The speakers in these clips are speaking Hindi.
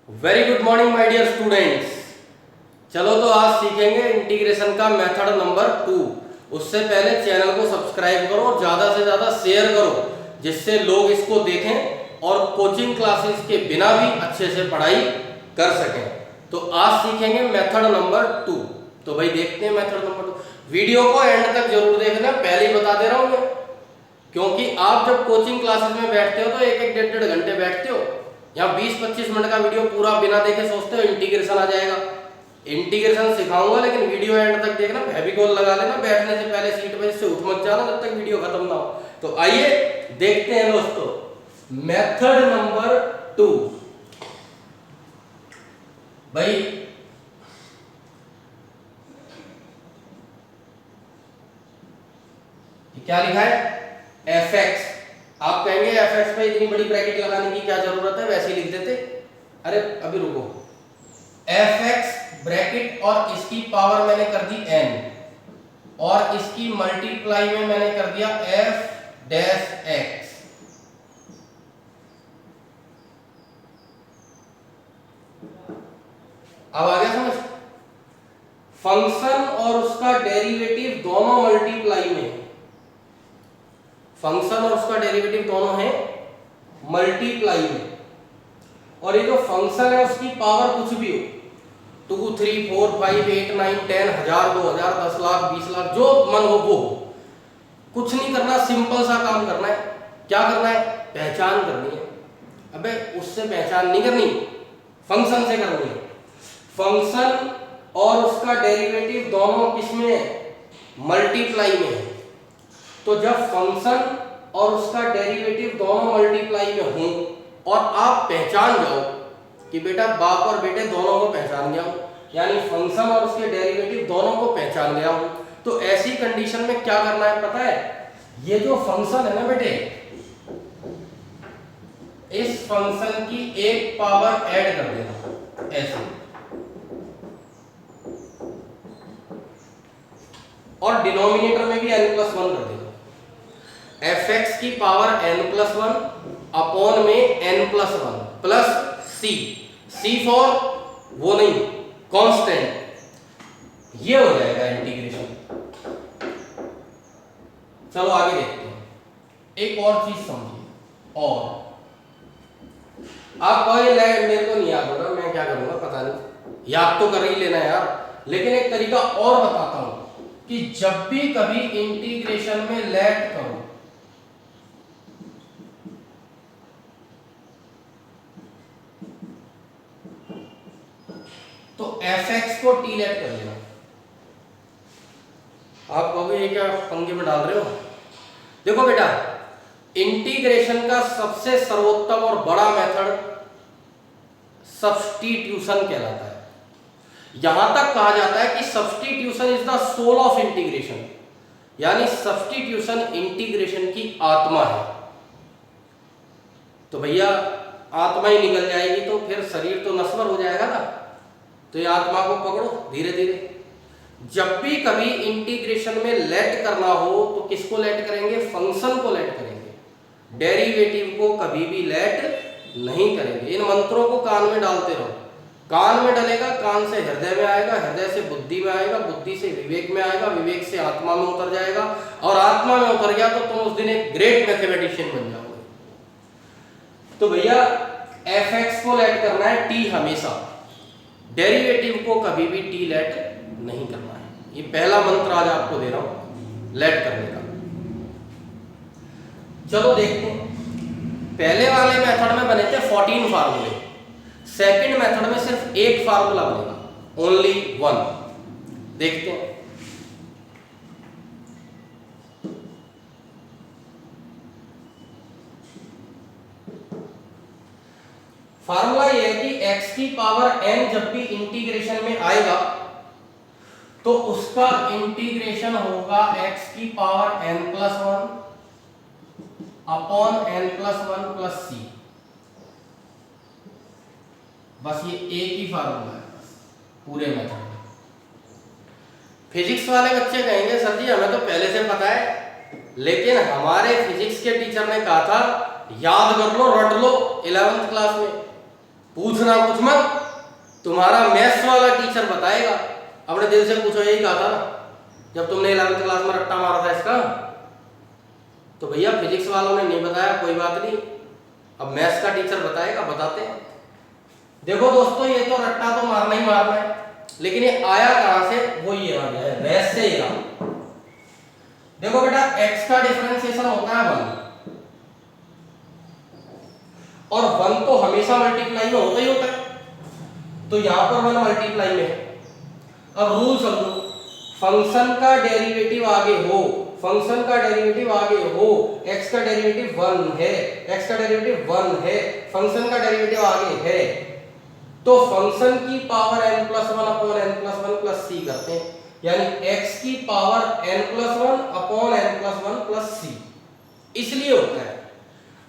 Very good morning my dear students. चलो तो आज सीखेंगे इंटीग्रेशन का मेथड नंबर 2। उससे पहले चैनल को सब्सक्राइब करो और ज़्यादा से ज़्यादा शेयर करो, जिससे लोग इसको देखें और कोचिंग क्लासेस के बिना भी अच्छे से पढ़ाई कर सकें। तो आज सीखेंगे मेथड नंबर 2। तो भाई देखते हैं मेथड नंबर 2। वीडियो को एंड तक जरूर देखना, पहले ही बता दे रहा हूँ मैं, क्योंकि आप जब कोचिंग क्लासेस में बैठते हो तो एक एक डेढ़ घंटे बैठते हो, यहाँ 20-25 मिनट का वीडियो पूरा बिना देखे सोचते हो इंटीग्रेशन आ जाएगा। इंटीग्रेशन सिखाऊंगा, लेकिन वीडियो एंड तक देखना, फेविकोल लगा लेना बैठने से पहले, सीट पे से उठ मत जाना जब तक वीडियो खत्म ना हो। तो आइए देखते हैं दोस्तों मेथड नंबर 2। भाई क्या लिखा है? fx। आप कहेंगे fx पे इतनी बड़ी ब्रैकेट लगाने की क्या जरूरत है, वैसे ही लिख देते। अरे अभी रुको, fx ब्रैकेट और इसकी पावर मैंने कर दी n और इसकी मल्टीप्लाई में मैंने कर दिया f डैश x। अब आ गया समझ? फंक्शन और उसका डेरिवेटिव दोनों मल्टीप्लाई में है। फंक्शन और उसका डेरिवेटिव दोनों है मल्टीप्लाई में, और ये जो फंक्शन है उसकी पावर कुछ भी हो, 2 3 4 5 8 9 10 1000 2000 10 लाख 20 लाख जो मन हो वो हो, कुछ नहीं करना, सिंपल सा काम करना है। क्या करना है? पहचान करनी है। अबे उससे पहचान नहीं करनी, फंक्शन से करनी है। फंक्शन और उसका डेरिवेटिव दोनों किसमें है? मल्टीप्लाई में है। तो जब फंक्शन और उसका डेरिवेटिव दोनों मल्टीप्लाई में हों और आप पहचान जाओ कि बेटा बाप और बेटे दोनों को पहचान गया हूं, यानी फंक्शन और उसके डेरिवेटिव दोनों को पहचान गया हूं, तो ऐसी कंडीशन में क्या करना है पता है? ये जो फंक्शन है ना बेटे, इस फंक्शन की एक पावर ऐड कर देना ऐसे, और डिनोमिनेटर में भी n+1 कर देना। fx की पावर n+1 अपॉन में n+1 प्लस c फॉर वो नहीं, कांस्टेंट। ये हो जाएगा इंटीग्रेशन। चलो आगे देखते हैं। एक और चीज समझिए, और आप कहोगे मेरे को नहीं याद होगा, मैं क्या करूंगा पता नहीं, याद तो कर ही लेना यार, लेकिन एक तरीका और बताता हूं कि जब भी कभी इंटीग्रेशन में लेट करो तो fx को t लेट कर लेना। आप कहोगे ये क्या पंगे में डाल रहे हो? देखो बेटा, इंटीग्रेशन का सबसे सर्वोत्तम और बड़ा मेथड सब्स्टिट्यूशन कहलाता है। यहां तक कहा जाता है कि substitution is the soul of integration, यानी सब्स्टिट्यूशन इंटीग्रेशन की आत्मा है। तो भैया आत्मा ही निकल जाएगी तो फिर शरीर तो नश्वर हो जाएगा ना, तो ये आत्मा को पकड़ो धीरे धीरे। जब भी कभी इंटीग्रेशन में लेट करना हो तो किसको लेट करेंगे? फंक्शन को लेट करेंगे, डेरिवेटिव को कभी भी लेट नहीं करेंगे। इन मंत्रों को कान में डालते रहो, कान में डलेगा, कान से हृदय में आएगा, हृदय से बुद्धि में आएगा, बुद्धि से विवेक में आएगा, विवेक से आत्मा में उतर जाएगा, और आत्मा में उतर गया तो तुम उस दिन एक ग्रेट मैथमेटिशियन बन जाओगे। तो भैया fx को लेट करना है t हमेशा, डेरिवेटिव को कभी भी t लेट नहीं करना है। ये पहला मंत्र आज आपको दे रहा हूं लेट करने का। चलो देखते हैं। पहले वाले मेथड में बने थे 14 फार्मूले, सेकंड मेथड में सिर्फ एक फार्मूला बनेगा, ओनली 1। देखते हैं। फार्मूला ये है कि x की पावर n जब भी इंटीग्रेशन में आएगा तो उसका इंटीग्रेशन होगा x की power n+1 upon n+1 plus c। बस ये एक ही फार्मूला है पूरे मेथड में। फिजिक्स वाले बच्चे कहेंगे सर जी हमें तो पहले से पता है, लेकिन हमारे फिजिक्स के टीचर ने कहा था याद कर लो, रट लो 11th क्लास में। पूछना कुछ मत, तुम्हारा मैथ्स वाला टीचर बताएगा। अपने दिल से पूछो, यही कहा था ना जब तुमने 11वीं क्लास में रट्टा मारा था इसका। तो भैया फिजिक्स वालों ने नहीं बताया, कोई बात नहीं, अब मैथ्स का टीचर बताएगा, बताते हैं। देखो दोस्तों, ये तो रट्टा तो मारना ही मारना है, लेकिन ये आया कहां से, वो ये आ गया है रेस से। ये देखो बेटा, x का डिफरेंशिएशन होता है 1, और 1 तो हमेशा मल्टीप्लाई में होता ही होता है, तो यहां पर 1 मल्टीप्लाई में है। अब रूल समझो, फंक्शन का डेरिवेटिव आगे हो, फंक्शन का डेरिवेटिव आगे हो, x का डेरिवेटिव 1 है, x का डेरिवेटिव 1 है, फंक्शन का डेरिवेटिव आगे है, तो फंक्शन की power n plus 1 upon n plus 1 plus c करते हैं, यानी x की power n plus 1 upon n plus 1 plus c, इसलिए होता है।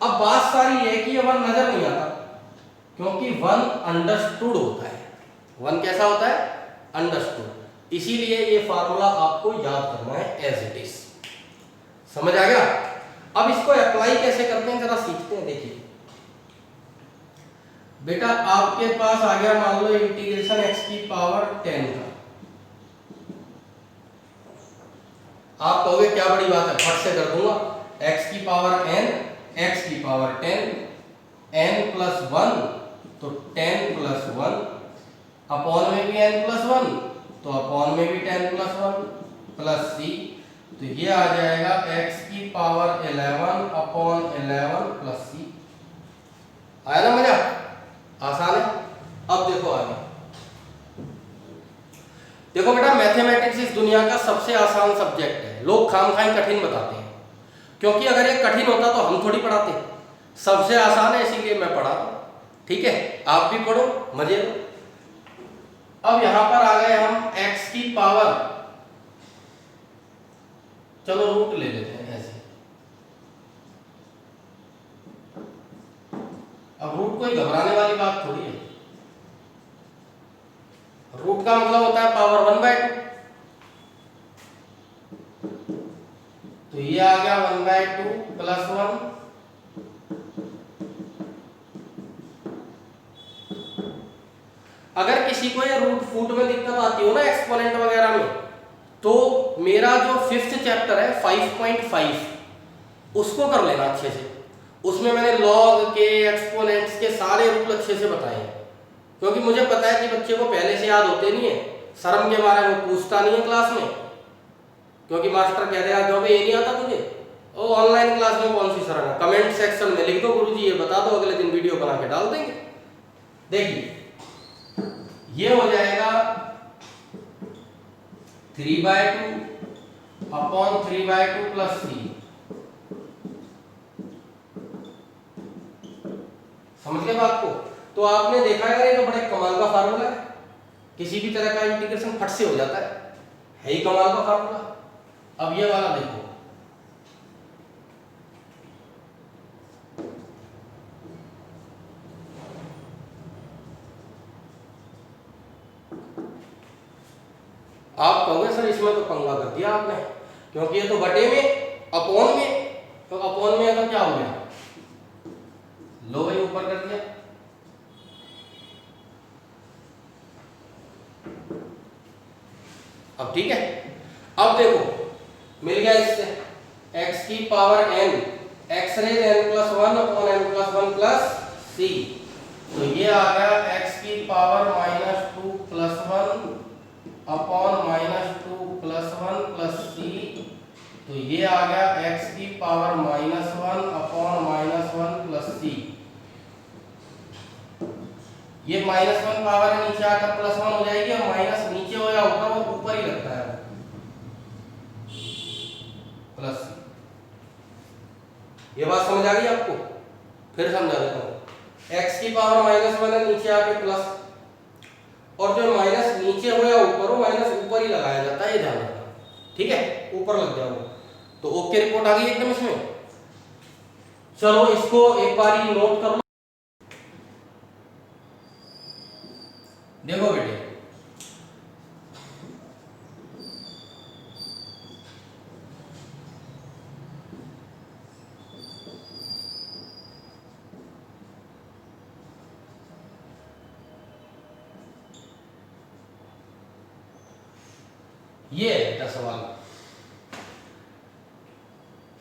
अब बात सारी है कि ये 1 नजर नहीं आता, क्योंकि 1 अंडरस्टूड होता है। 1 कैसा होता है, अंडरस्टूड, इसीलिए ये फार्मूला आपको याद करना है एज इट इज। समझ आ गया? अब इसको अप्लाई कैसे करते हैं जरा सीखते हैं। देखिए बेटा, आपके पास आ गया मान लो इंटीग्रेशन x की पावर 10 का। आप कहोगे क्या बड़ी बात है, फट से कर दूंगा। x की पावर n, x की पावर 10, n प्लस 1 तो 10 प्लस 1, अपॉन में भी n प्लस 1 तो अपॉन में भी 10 प्लस 1 प्लस c, तो ये आ जाएगा x की पावर 11 अपॉन 11 प्लस c। आया ना मजा? आसान है। अब देखो आगे, देखो बेटा, मैथमेटिक्स इस दुनिया का सबसे आसान सब्जेक्ट है। लोग खामखाई कठिन बताते हैं, क्योंकि अगर ये कठिन होता तो हम थोड़ी पढ़ाते। सबसे आसान है, इसीलिए मैं पढ़ा रहा हूं। ठीक है, आप भी पढ़ो, मजे लो। अब यहां पर आ गए हम x की पावर, चलो रूट ले लेते हैं ऐसे। अब रूट कोई घबराने वाली बात थोड़ी है। रूट का मतलब होता है पावर 1/2, तो ये आ गया 1/2 प्लस 1। अगर किसी को ये रूट फूट में दिक्कत आती हो ना एक्सपोनेंट वगैरह में, तो मेरा जो 5th चैप्टर है 5.5 उसको कर लेना अच्छे से। उसमें मैंने लॉग के, एक्सपोनेंट्स के सारे रूल अच्छे से बताए हैं, क्योंकि मुझे पता है कि बच्चे को पहले से याद होते नहीं है, शर्म के मारे वो पूछता नहीं है क्लास में, क्योंकि मास्टर कह देगा क्यों भाई ये नहीं आता तुझे। ओ ऑनलाइन क्लास में कौन सी शर्म है, कमेंट सेक्शन में लिख दो गुरुजी ये बता दो, अगले दिन वीडियो बना के डाल देंगे। देखिए ये हो जाएगा 3/2 अपॉन 3/2 प्लस 3। समझ गए बात को? तो आपने देखा है, ये तो बड़े कमाल का फार्मूला है, किसी भी तरह का इंटीग्रेशन फट से हो जाता है ही कमाल का फार्मूला। अब ये वाला देखो, आप कहोगे सर इसमें तो पंगा कर दिया आपने, क्योंकि ये तो बटे में अपॉन में, तो अपॉन में तो क्या हो गया, लो भाई ऊपर कर दिया। अब ठीक है, अब देखो मिल गया इससे x की power n, x raise n plus 1 upon n plus 1 plus c, तो ये आ गया x की power -2 plus 1 upon -2 plus 1 plus c, तो ये आ गया x की पावर -1 अपॉन -1 प्लस c। ये -1 पावर है, नीचे आकर +1 हो जाएगी, और माइनस नीचे हो या ऊपर, वो ऊपर ही लगता है प्लस। ये बात समझ आ गई आपको? फिर समझा देता हूं। x की पावर -1 है, नीचे आके प्लस, और जो माइनस नीचे हो या ऊपर हो, माइनस ऊपर ही लगाया जाता है, ये ध्यान रखना। ठीक है, ऊपर लग जाओ तो ओके रिपोर्ट आ गई एकदम इसमें। चलो इसको एक बार ही नोट कर लो। देखो बेटे, ये है बेटा सवाल।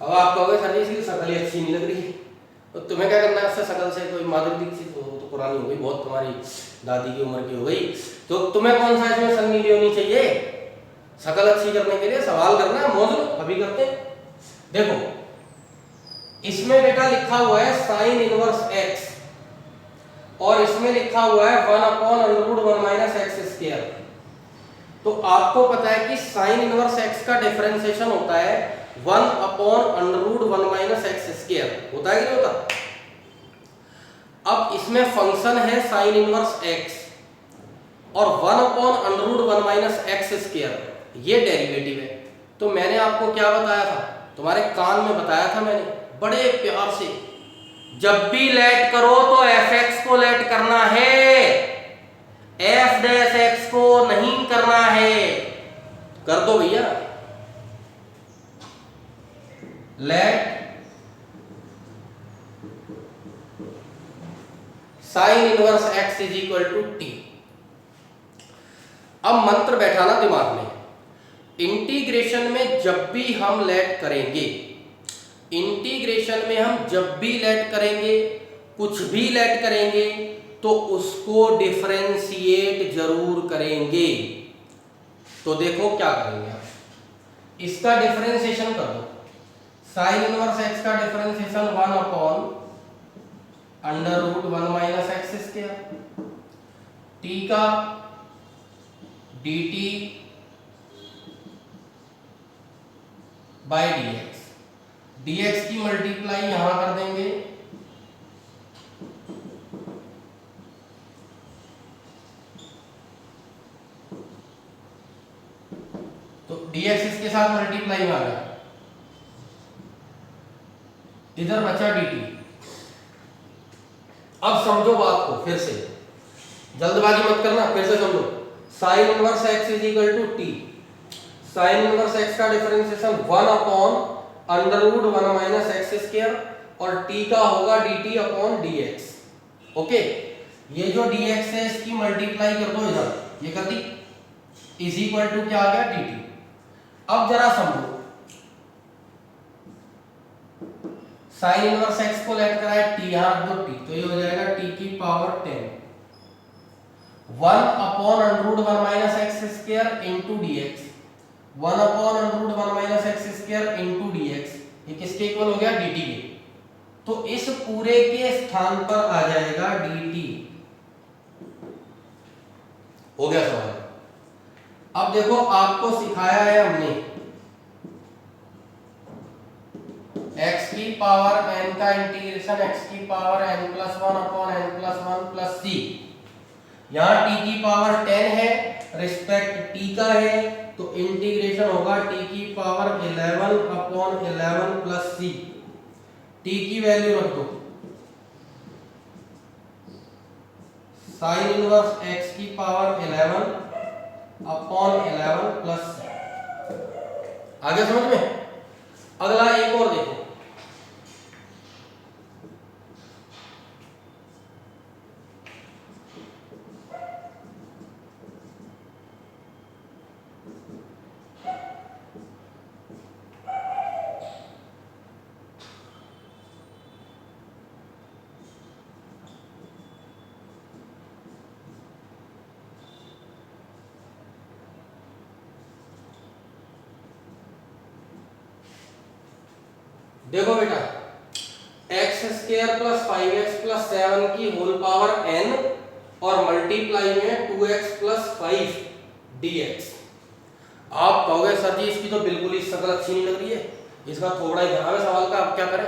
अब आप कहोगे सर जी इसकी शक्ल ही अच्छी नहीं लग रही है, तो तुम्हें क्या करना है, उससे शक्ल से कोई माधुरी दीक्षित हो तो पुरानी हो गई बहुत, तुम्हारी दादी की उम्र की हो गई, तो तुम्हें कौन सा इसमें शक्ल नीली होनी चाहिए? शक्ल अच्छी करने के लिए सवाल करना है, मौज लो, अभी करते हैं। देखो इसमें बेटा लिखा हुआ है साइन इनवर्स x और इसमें लिखा हुआ है 1/√1 - x²। तो आपको पता है कि साइन इनवर्स x का डिफरेंशिएशन होता है 1/√1 - x², होता है कि नहीं होता? अब इसमें फंक्शन है साइन इनवर्स x और 1/√1 - x², ये डेरिवेटिव है। तो मैंने आपको क्या बताया था, तुम्हारे कान में बताया था मैंने बड़े प्यार से, जब भी लेट करो तो fx को लेट करना है, f डैश x को नहीं करना है। कर दो भैया, let sine inverse x is equal to t। अब मंत्र बैठाना दिमाग में, इंटीग्रेशन में जब भी हम लेट करेंगे, इंटीग्रेशन में हम जब भी लेट करेंगे, कुछ भी लेट करेंगे, तो उसको डिफरेंशिएट जरूर करेंगे। तो देखो क्या करेंगे आप, इसका डिफरेंशिएशन कर दो। साइन इनवर्स x का डिफरेंशिएशन 1/√1 - x², t का dt बाय dx, dx की मल्टीप्लाई यहां कर देंगे, तो dx इसके साथ मल्टीप्लाई में आ गया, इधर बचा dt। अब समझो बात को फिर से, जल्दबाजी मत करना, फिर से समझो। Sine inverse x is equal to t, sine inverse x का डिफरेंशिएशन 1/√1 - x² और t का होगा dt अपॉन dx। ओके, ये जो dx है इसकी मल्टीप्लाई कर दो इधर, ये कर दी, इज इक्वल टू क्या आ गया dt। अब जरा समझो, साइन इनवर्स x को लेट करा है t, यहां रख दो t, तो ये हो जाएगा t की power 10 1/√1 - x² into dx, 1/√1 - x² into dx, ये किसके इक्वल हो गया, dt के। तो इस पूरे के स्थान पर आ जाएगा dt। हो गया सवाल। अब देखो आपको सिखाया है हमने x की पावर n का इंटीग्रेशन x की पावर n+1/n+1 c, यहाँ t की पावर 10 है, रिस्पेक्ट t का है, तो इंटीग्रेशन होगा t की पावर 11/11 c। t की वैल्यू रख दो, साइन इनवर्स x की पावर 11/11 c। आगे समझ में? अगला एक और देखो, देखो बेटा x² + 5x + 7 की होल पावर n और मल्टीप्लाई में 2x + 5 dx। आप कहोगे सर जी इसकी तो बिल्कुल ही शक्ल अच्छी नहीं लग रही है, इसका थोड़ा ही ध्यान है सवाल का, आप क्या करें,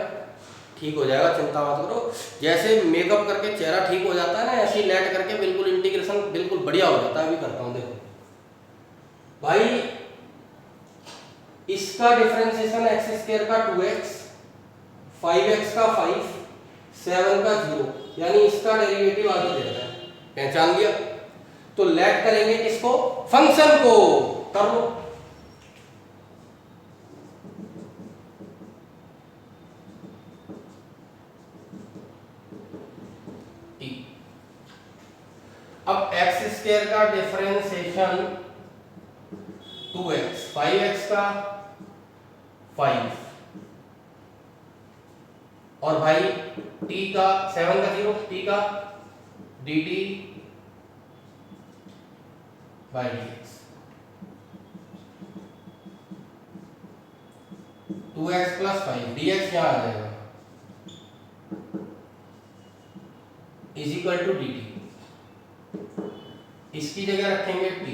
ठीक हो जाएगा, चिंता मत करो। जैसे मेकअप करके चेहरा ठीक हो जाता है ना, ऐसे ही लेट करके बिल्कुल इंटीग्रेशन बिल्कुल बढ़िया हो जाता है। अभी करता हूं, देखो भाई, इसका डिफरेंशिएशन x² का 2x, 5x का 5, 7 का 0, यानी इसका डेरिवेटिव आगे दे रहा है, पहचान लिया। तो लेट करेंगे किसको, फंक्शन को, कर लो। अब x² का डिफरेंशिएशन 2x 5x का 5 और भाई t का 7 का 0 t का dt by dx 2x plus 5 dx यहाँ आ जाएगा इज इक्वल टू dt। इसकी जगह रखेंगे t,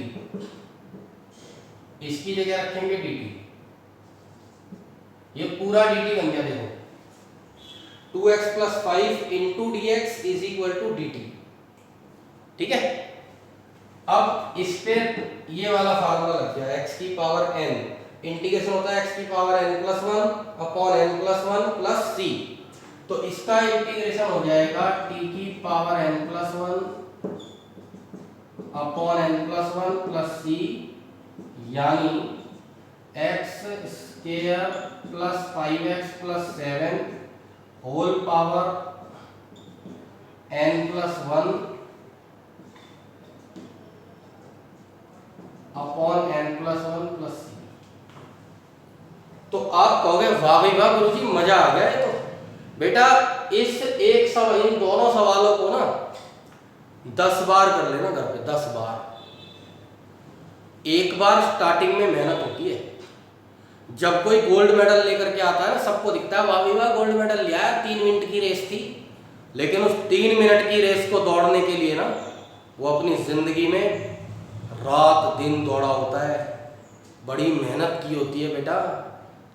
इसकी जगह रखेंगे dt, ये पूरा dt बन गया। देखो 2x plus 5 into D X is equal to D T. ठीक है, अब इस पे ये वाला फार्मूला लग गया, x की पावर n इंटीग्रेशन होता है x की power n plus 1 upon n plus 1 plus c। तो इसका इंटीग्रेशन हो जाएगा t की power n plus 1 upon n plus 1 plus c, यानी x square plus 5x plus 7 whole power n plus 1 upon n plus 1 plus c। तो आप कहोगे वाह भाई वाह गुरुजी मजा आ गया। तो बेटा इस एक सवाल, इन दोनों सवालों को ना 10 बार कर लेना घर पे, 10 बार। एक बार स्टार्टिंग में मेहनत होती है, जब कोई गोल्ड मेडल लेकर के आता है ना सबको दिखता है वाह भाई वाह गोल्ड मेडल लिया है, 3 मिनट की रेस थी। लेकिन उस 3 मिनट की रेस को दौड़ने के लिए ना वो अपनी जिंदगी में रात दिन दौड़ा होता है, बड़ी मेहनत की होती है बेटा।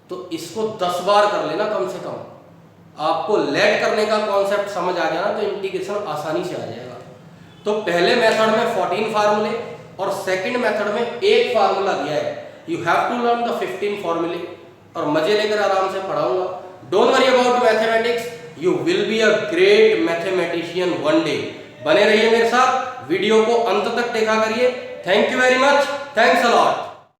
तो इसको 10 बार कर लेना कम से कम। आपको लेट करने का कॉन्सेप्ट समझ आ गया ना तो इंटीग्रेशन आसानी से आ जाएगा। तो पहले मेथड में 14 फार्मूले और सेकंड मेथड में एक फार्मूला दिया है। You have to learn the 15 फॉर्मूले और मजे लेकर आराम से पढ़ाऊंगा। Don't worry about mathematics, you will be a great mathematician one day. बने रहिए मेरे साथ, वीडियो को अंत तक देखा करिए। Thank you very much, thanks a lot.